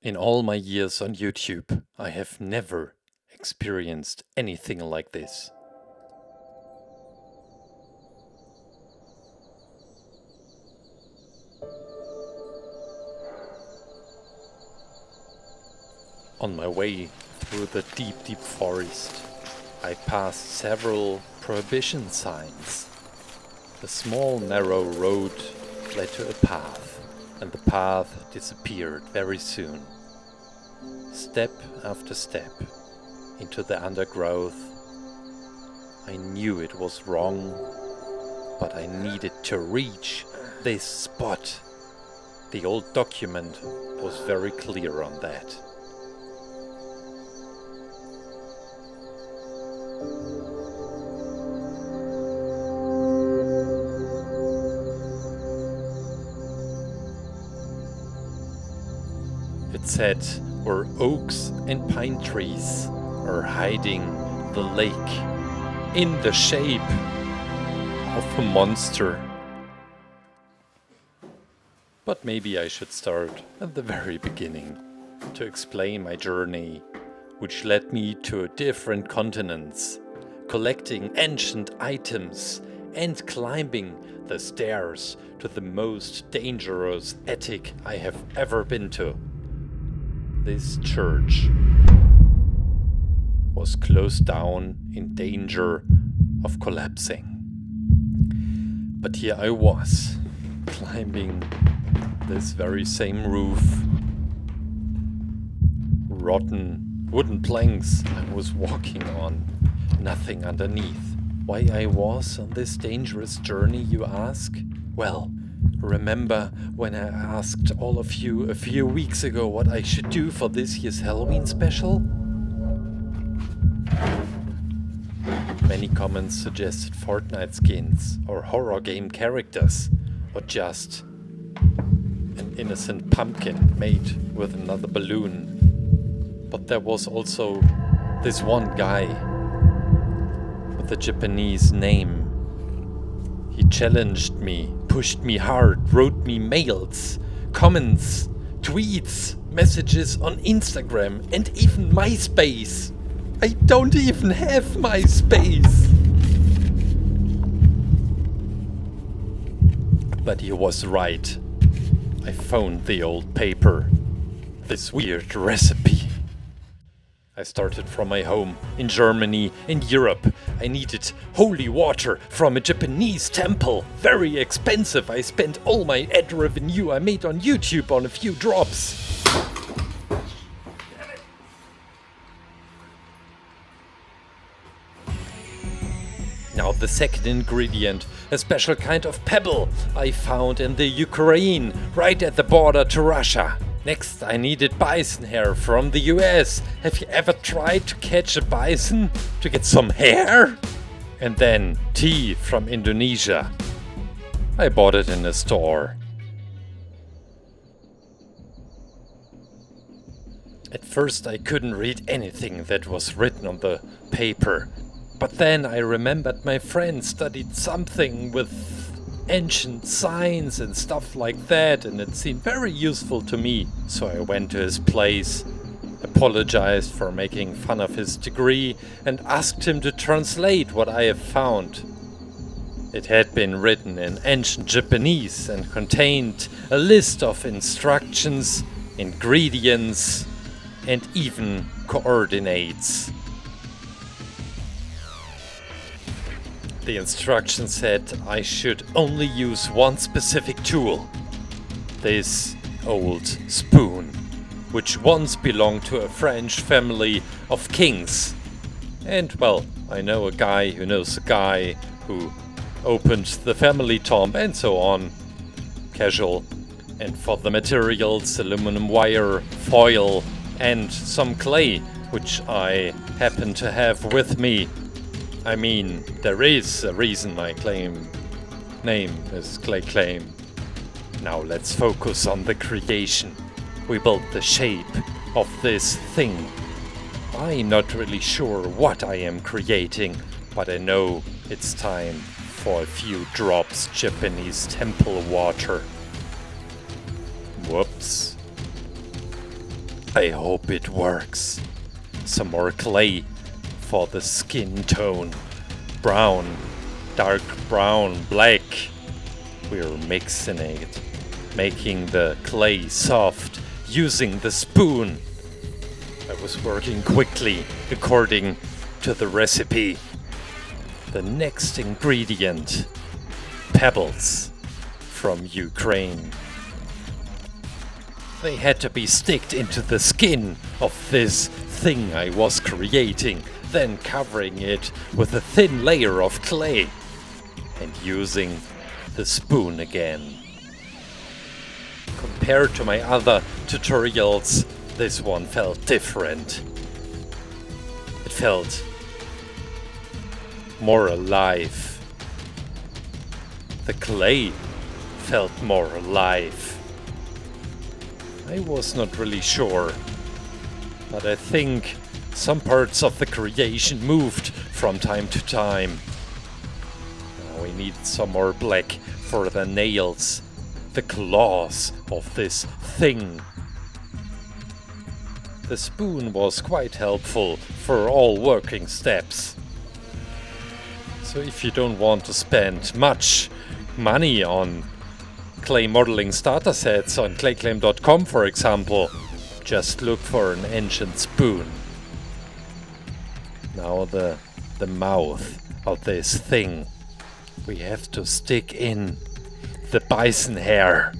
In all my years on YouTube, I have never experienced anything like this. On my way through the deep forest, I passed several prohibition signs. The small narrow road led to a path, and the path disappeared very soon. Step after step into the undergrowth. I knew it was wrong, but I needed to reach this spot. The old document was very clear on that. It said where oaks and pine trees are hiding the lake in the shape of a monster. But maybe I should start at the very beginning to explain my journey, which led me to different continents, collecting ancient items and climbing the stairs to the most dangerous attic I have ever been to. This church was closed down in danger of collapsing. But here I was, climbing this very same roof. Rotten wooden planks I was walking on, nothing underneath. Why I was on this dangerous journey, you ask? Well, remember when I asked all of you a few weeks ago what I should do for this year's Halloween special? Many comments suggested Fortnite skins or horror game characters, or just an innocent pumpkin made with another balloon. But there was also this one guy with a Japanese name. He challenged me, pushed me hard, wrote me mails, comments, tweets, messages on Instagram, and even MySpace. I don't even have MySpace! But he was right. I found the old paper. This weird recipe. I started from my home in Germany, in Europe. I needed holy water from a Japanese temple. Very expensive. I spent all my ad revenue I made on YouTube on a few drops. Now the second ingredient, a special kind of pebble I found in the Ukraine, right at the border to Russia. Next, I needed bison hair from the US. Have you ever tried to catch a bison to get some hair? And then tea from Indonesia. I bought it in a store. At first I couldn't read anything that was written on the paper. But then I remembered my friend studied something with ancient signs and stuff like that, and it seemed very useful to me. So I went to his place, apologized for making fun of his degree, and asked him to translate what I have found. It had been written in ancient Japanese and contained a list of instructions, ingredients, and even coordinates. The instructions said I should only use one specific tool. This old spoon, which once belonged to a French family of kings. And well, I know a guy who knows a guy who opened the family tomb and so on. Casual. And for the materials, aluminum wire, foil, and some clay, which I happen to have with me. I mean, there is a reason my name is ClayClaim. Now let's focus on the creation. We built the shape of this thing. I'm not really sure what I am creating, but I know it's time for a few drops Japanese temple water. Whoops. I hope it works. Some more clay for the skin tone. Brown, dark brown, black. We're mixing it, making the clay soft using the spoon. I was working quickly according to the recipe. The next ingredient, pebbles from Ukraine. They had to be sticked into the skin of this thing I was creating, then covering it with a thin layer of clay and using the spoon again. Compared to my other tutorials, this one felt different. It felt more alive. The clay felt more alive. I was not really sure, but I think some parts of the creation moved from time to time. Now we need some more black for the nails, the claws of this thing. The spoon was quite helpful for all working steps. So if you don't want to spend much money on clay modeling starter sets on ClayClaim.com, for example, just look for an ancient spoon. Now the mouth of this thing, we have to stick in the bison hair.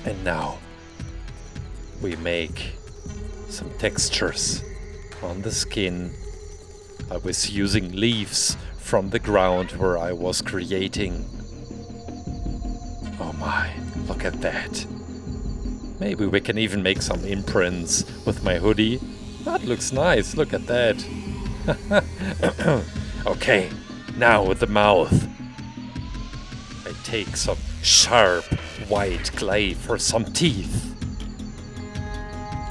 And now we make some textures on the skin. I was using leaves from the ground where I was creating. Oh my, look at that. Maybe we can even make some imprints with my hoodie. That looks nice, look at that. Okay, now with the mouth. I take some sharp white clay for some teeth.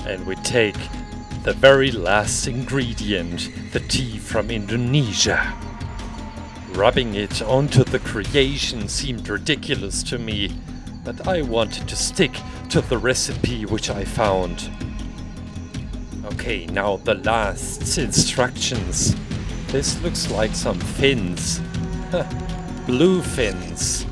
And we take the very last ingredient, the tea from Indonesia. Rubbing it onto the creation seemed ridiculous to me, but I wanted to stick to the recipe which I found. Okay, now the last instructions. This looks like some fins. Blue fins.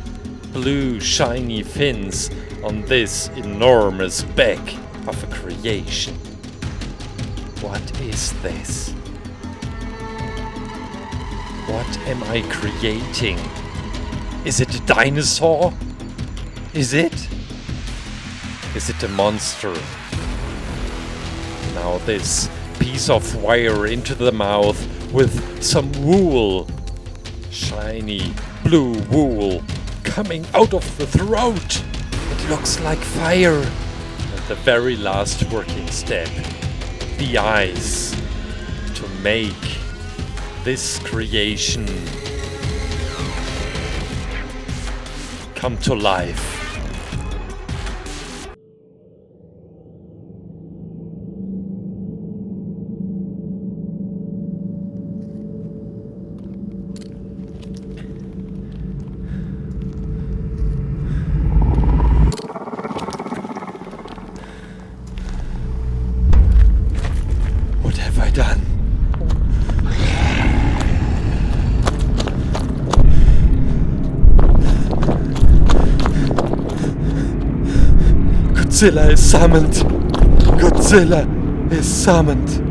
Blue shiny fins on this enormous back of a creation. What is this? What am I creating? Is it a dinosaur? Is it? Is it a monster? Now this piece of wire into the mouth with some wool. Shiny blue wool coming out of the throat. It looks like fire. And the very last working step, the eyes, to make this creation come to life. What have I done? Godzilla is summoned! Godzilla is summoned!